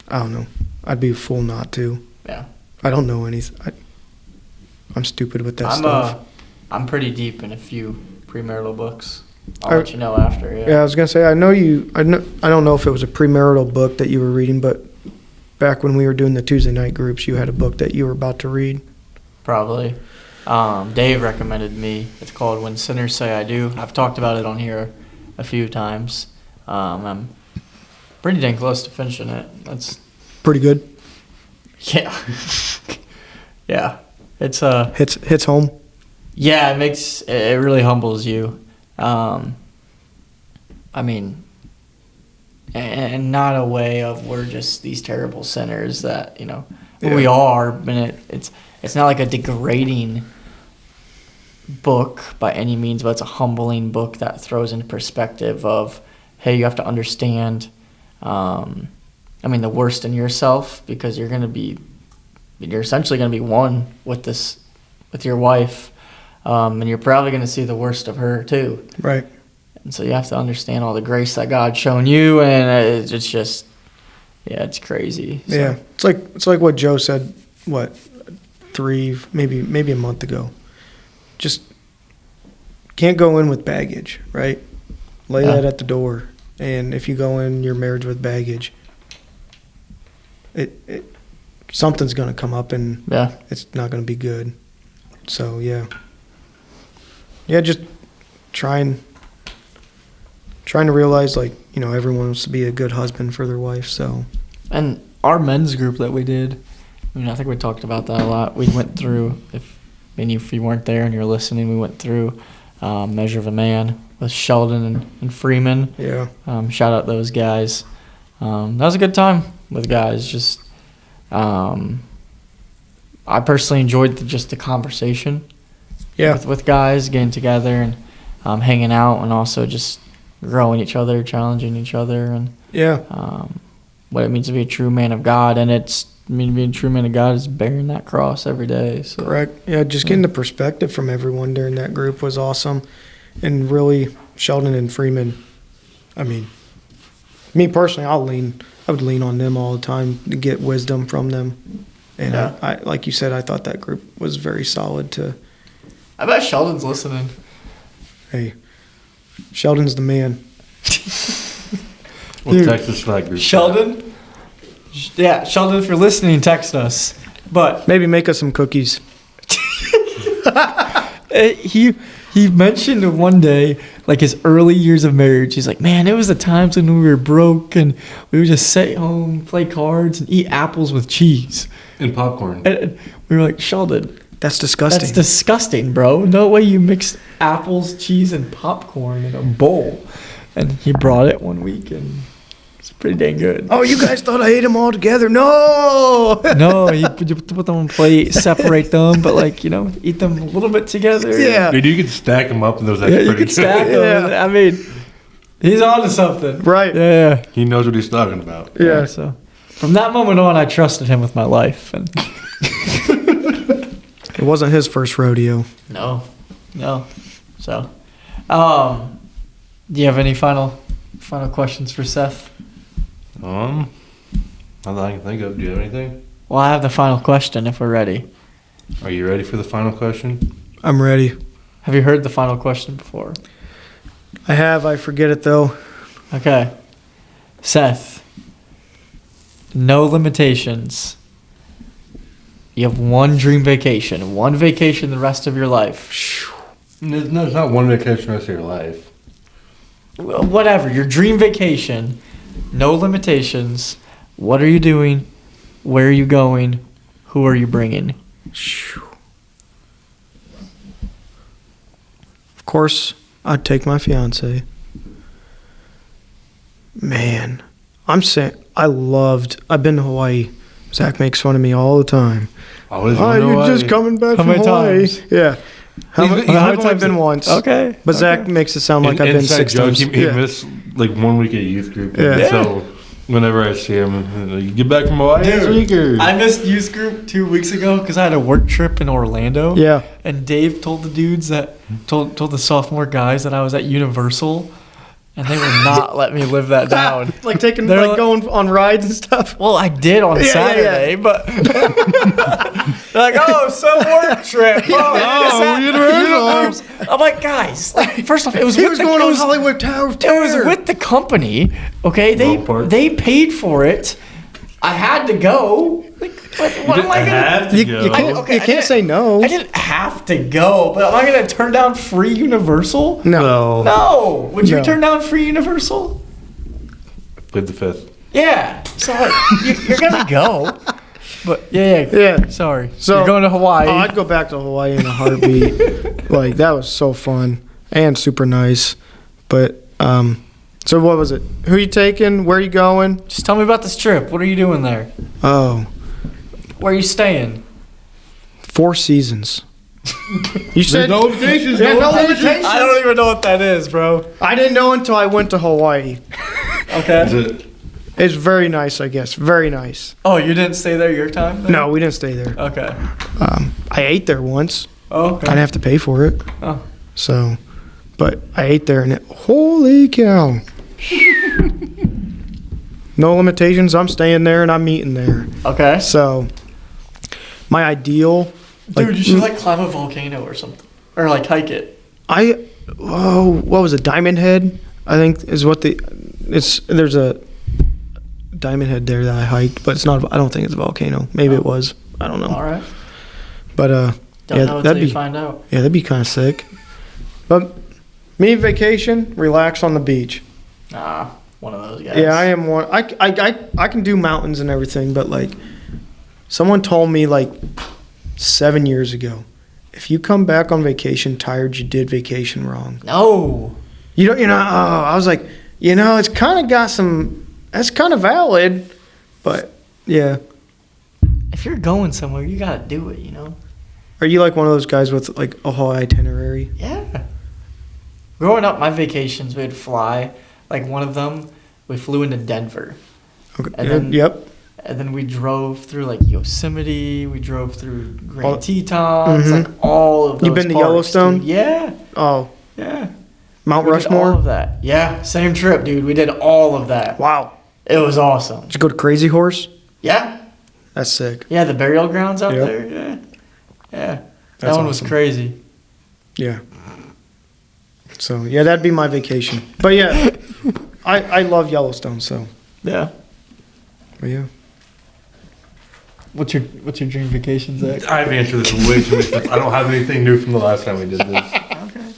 I don't know. I'd be a fool not to. Yeah. I don't know anything. I'm stupid with that stuff. I'm pretty deep in a few premarital books. I'll I- let you know after. Yeah. Yeah, I was gonna say I don't know if it was a premarital book that you were reading, but back when we were doing the Tuesday night groups, you had a book that you were about to read. Probably. Dave recommended me. It's called When Sinners Say I Do. I've talked about it on here a few times. I'm pretty dang close to finishing it. That's Pretty good. yeah, yeah. It's Hits home. yeah. It really humbles you. I mean, and not a way of we're just these terrible sinners that we Yeah. are. But it's not like a degrading book by any means, but it's a humbling book that throws into perspective of, hey, you have to understand, the worst in yourself, because you're essentially going to be one with your wife, and you're probably going to see the worst of her too. Right. And so you have to understand all the grace that God's shown you, and it's just, yeah, it's crazy. So, Yeah. It's like what Joe said. What, 3 maybe a month ago. Just can't go in with baggage, right? Lay Yeah. that at the door. And if you go in your marriage with baggage, it something's gonna come up, and yeah. it's not gonna be good. So yeah. just trying to realize, like, everyone wants to be a good husband for their wife. So, And our men's group that we did, I think we talked about that a lot. We went through, if you weren't there and you're listening, we went through Measure of a Man with Sheldon and Freeman. yeah. Shout out those guys. That was a good time with guys. Just, I personally enjoyed the conversation. Yeah. With guys getting together and hanging out, and also just growing each other, challenging each other, and Yeah. what it means to be a true man of God. And being a true man of God is bearing that cross every day. So. Correct. Yeah, just getting the perspective from everyone during that group was awesome. And really, Sheldon and Freeman, I mean, me personally, I would lean on them all the time to get wisdom from them. And Yeah. I like you said, I thought that group was very solid to, I bet Sheldon's listening. hey, Sheldon's the man. We'll text us for that group. Sheldon? Yeah, Sheldon, if you're listening, text us. But Maybe make us some cookies. he mentioned one day, like his early years of marriage. He's like, man, it was the times when we were broke and we would just sit home, play cards, and eat apples with cheese. And popcorn. And we were like, Sheldon, That's disgusting. that's disgusting, bro. No way you mix apples, cheese, and popcorn in a bowl. And he brought it one week, and it's pretty dang good. Oh, you guys thought I ate them all together? No. No, you put them on a plate, separate them, but eat them a little bit together. Yeah. Dude, you could stack them up and those Yeah, actually you pretty could stack good. them. Yeah. I mean, he's on to something. Right. Yeah. He knows what he's talking about. Yeah. So from that moment on, I trusted him with my life. And It wasn't his first rodeo. no. So, do you have any final questions for Seth? Not that I can think of. Do you have anything? Well, I have the final question if we're ready. Are you ready for the final question? I'm ready. Have you heard the final question before? I have. I forget it, though. Okay. Seth, no limitations. You have one dream vacation the rest of your life. No, it's not one vacation the rest of your life. Whatever, your dream vacation, no limitations. What are you doing? Where are you going? Who are you bringing? Of course, I'd take my fiance. Man, I've been to Hawaii. Zach makes fun of me all the time. Oh, You're just coming back How from many Hawaii. times? Yeah. How many I've only times been is- once. Okay. But Zach makes it sound like I've been six times. He Yeah. missed like 1 week at youth group. Yeah. So whenever I see him, you get back from Hawaii this Dude, week or? I missed youth group 2 weeks ago because I had a work trip in Orlando. Yeah. And Dave told the dudes told the sophomore guys that I was at Universal, and they would not let me live that down. Like taking, They're like like- going on rides and stuff. Well, I did on Yeah, yeah, Saturday, but they're like, oh, some work trip. Oh, Universal. I'm like, guys, like, first off, it was He with was the, going it on was, Hollywood Tower of it Terror. was with the company. Okay, Wrong part. they paid for it. I had to go. Like, what am I gonna? have to You go. can't, Okay, you I can't didn't- say no. I didn't have to go, but am I gonna turn down free Universal? No. No. Would you No. turn down free Universal? Plead the fifth. Yeah. So like, you're gonna go. But yeah. Sorry. So you're going to Hawaii. Oh, I'd go back to Hawaii in a heartbeat. Like, that was so fun and super nice. But so what was it? Who you taking? Where you going? Just tell me about this trip. What are you doing there? Oh, Where are you staying? 4 Seasons. You said no limitations. Yeah, no limitations. I don't even know what that is, bro. I didn't know until I went to Hawaii. Okay. Is it? It's very nice, I guess. Very nice. Oh, you didn't stay there your time? Then? No, we didn't stay there. Okay. I ate there once. Oh, I didn't okay. have to pay for it. Oh. So, but I ate there and holy cow. No limitations. I'm staying there and I'm eating there. Okay. So, my ideal. Dude, you should like climb a volcano or something. Or like hike it. What was it? Diamond Head, I think is what there's a Diamond Head there that I hiked, but it's not, I don't think it's a volcano. Maybe it was. I don't know. All right. But, Don't yeah, know until that'd you be, find out. yeah, that'd be kind of sick. But me, vacation, relax on the beach. Nah, one of those guys. Yeah, I am one. I can do mountains and everything, but like, someone told me like 7 years ago, if you come back on vacation tired, you did vacation wrong. No. You don't. I was like, it's kind of got some. That's kind of valid, but yeah. If you're going somewhere, you gotta do it. Are you like one of those guys with like a whole itinerary? Yeah. Growing up, my vacations, we'd fly. Like one of them, we flew into Denver. Okay. And then, yep. And then we drove through like Yosemite. We drove through Grand Tetons, like all of those. You been to parks, Yellowstone? Dude. Yeah. Oh. Yeah. Mount We Rushmore? did all of that. Yeah. Same trip, dude. We did all of that. Wow. It was awesome. Did you go to Crazy Horse? Yeah. That's sick. Yeah, the burial grounds out Yep. there. Yeah. Yeah. That That's one was awesome. crazy. Yeah. So, yeah, that'd be my vacation. But yeah, I love Yellowstone, so. Yeah. But yeah. What's your dream vacation, Zach? I've answered this way too much. I don't have anything new from the last time we did this. Okay.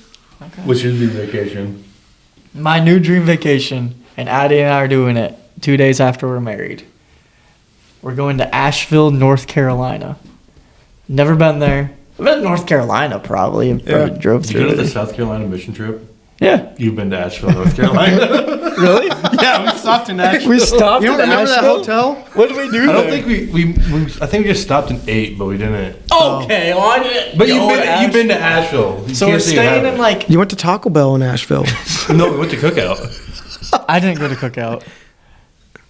Which should be vacation. My new dream vacation, and Addie and I are doing it 2 days after we're married. We're going to Asheville, North Carolina. Never been there. I've been to North Carolina probably. I've probably drove Did you through go to the it. South Carolina mission trip? Yeah. You've been to Asheville, North Carolina. Really? Yeah, we stopped in Asheville. We stopped You don't in remember that Asheville? hotel? What did we do I don't there? think we I think we just stopped and ate, but we didn't. Okay, well, I didn't But go to you've been to Asheville. You So can't we're say you staying in haven't. like... You went to Taco Bell in Asheville. No, we went to Cookout. I didn't go to Cookout.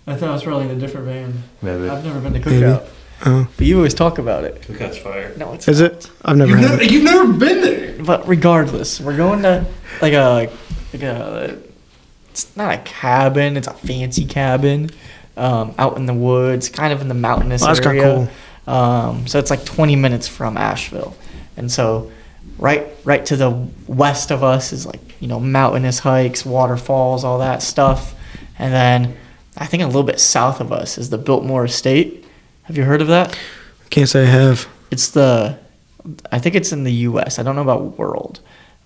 I thought I was probably in a different van. Maybe. I've never been to Maybe. Cookout. Oh. But you always talk about it. Cookout's fire. No, it's Is not. it? I've never had it. You've never been there. But regardless, we're going to like a it's not a cabin, it's a fancy cabin out in the woods, kind of in the mountainous Well, that's area. kinda So it's like 20 minutes from Asheville. And so right to the west of us is like, mountainous hikes, waterfalls, all that stuff. And then I think a little bit south of us is the Biltmore Estate. Have you heard of that? Can't say I have. I think it's in the U.S. I don't know about world,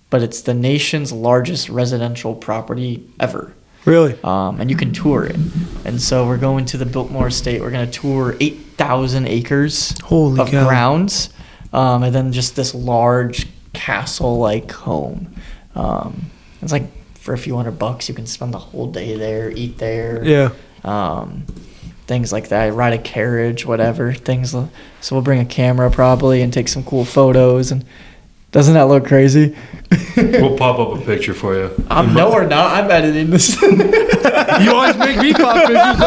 but it's the nation's largest residential property ever. Really? And you can tour it. And so we're going to the Biltmore Estate. We're going to tour 8,000 acres Holy of cow. grounds, and then just this large castle-like home. It's like for a few $100, you can spend the whole day there, eat there. Yeah. Things like that. Ride a carriage, whatever. So we'll bring a camera probably and take some cool photos. And doesn't that look crazy? We'll pop up a picture for you. No, we're not. I'm editing this. You always make me pop pictures.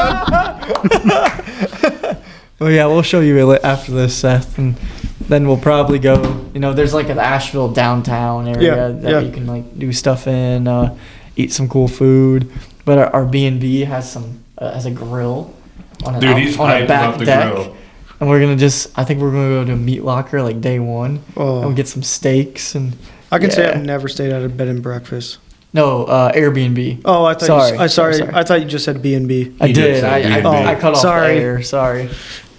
Well, yeah, we'll show you after this, Seth, and then we'll probably go. There's like an Asheville downtown area that you can like do stuff in, eat some cool food. But our B&B has a grill on Dude, he's on hyped a back about the deck. grill. And I think we're gonna go to a meat locker like day one, and we'll get some steaks and. I can say Yeah. I've never stayed at a bed and breakfast. No, Airbnb. Oh, I thought Sorry. I thought you just said B&B. I He did. did say B&B. I cut off Sorry. the air. Sorry.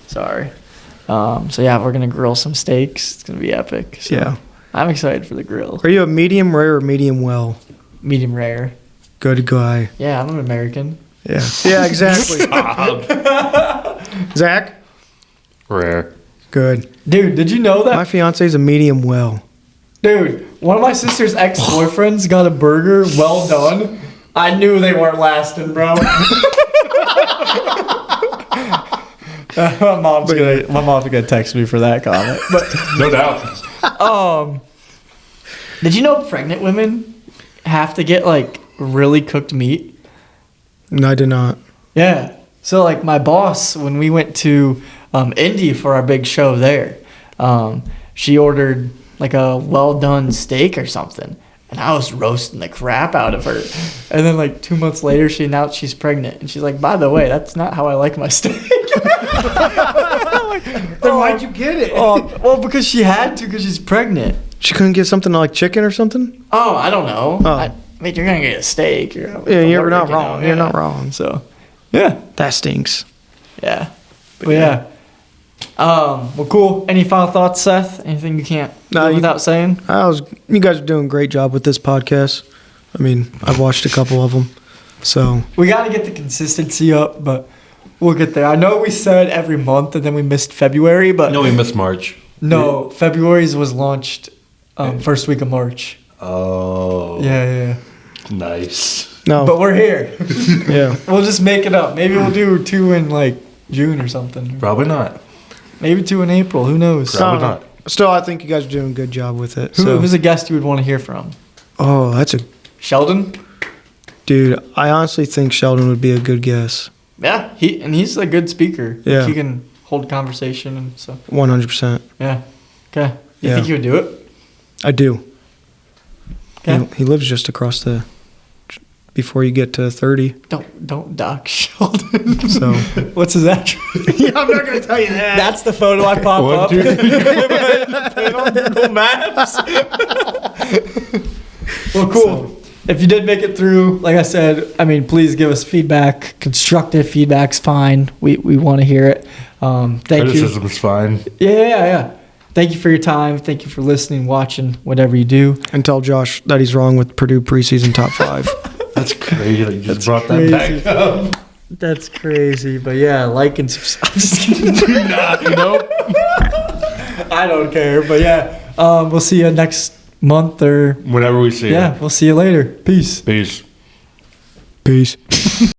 So yeah, we're gonna grill some steaks. It's gonna be epic. So Yeah. I'm excited for the grill. Are you a medium rare or medium well? Medium rare. Good guy. Yeah, I'm an American. Yeah. Yeah, exactly. Zach? Rare. Good. Dude, did you know that? My fiance's a medium well. Dude, one of my sister's ex-boyfriends got a burger well done. I knew they weren't lasting, bro. My mom's gonna text me for that comment. But No doubt. did you know pregnant women have to get like really cooked meat? No, I did not. Yeah. So like my boss, when we went to Indy for our big show there, she ordered like a well done steak or something. And I was roasting the crap out of her. And then like 2 months later, she announced she's pregnant. And she's like, by the way, that's not how I like my steak. Then why'd you get it? Well, because she had to, because she's pregnant. She couldn't get something like chicken or something? Oh, I don't know. Oh. I mean, you're going to get a steak. Yeah, you're not wrong. You're not wrong. So, yeah. That stinks. Yeah. But yeah. Well, cool. Any final thoughts, Seth? Anything you can't live without saying? You guys are doing a great job with this podcast. I mean, I've watched a couple of them. So We got to get the consistency up, but we'll get there. I know we said every month, and then we missed February, but No, we missed March. no, February's was launched first week of March. Oh. Yeah. Nice. no, But we're here. yeah. We'll just make it up. Maybe we'll do 2 in like June or something. Probably not. Maybe 2 in April. Who knows? Probably not. Still, I think you guys are doing a good job with it. So, Who's a guest you would want to hear from? that's a Sheldon? dude. I honestly think Sheldon would be a good guess. Yeah, he's a good speaker. Like, Yeah. he can hold conversation and stuff. 100%. Yeah. Okay. You Yeah. think you would do it? I do. Okay. He lives just across before you get to 30. Don't dock Sheldon. So What's his address? yeah, I'm not gonna tell you that. That's the photo I pop One, up. two, three. Put it on Google Maps. Well, cool. If you did make it through, like I said, I mean, please give us feedback. Constructive feedback's fine. We want to hear it. Thank you. Criticism is fine. Yeah. Thank you for your time. Thank you for listening, watching, whatever you do. And tell Josh that he's wrong with Purdue preseason top 5. That's crazy that you just brought crazy. that back up. That's crazy, but yeah, like and subscribe. I'm just kidding. Nope. I don't care, but yeah, we'll see you next month or Whenever we see yeah, it. we'll see you later. Peace. Peace. Peace.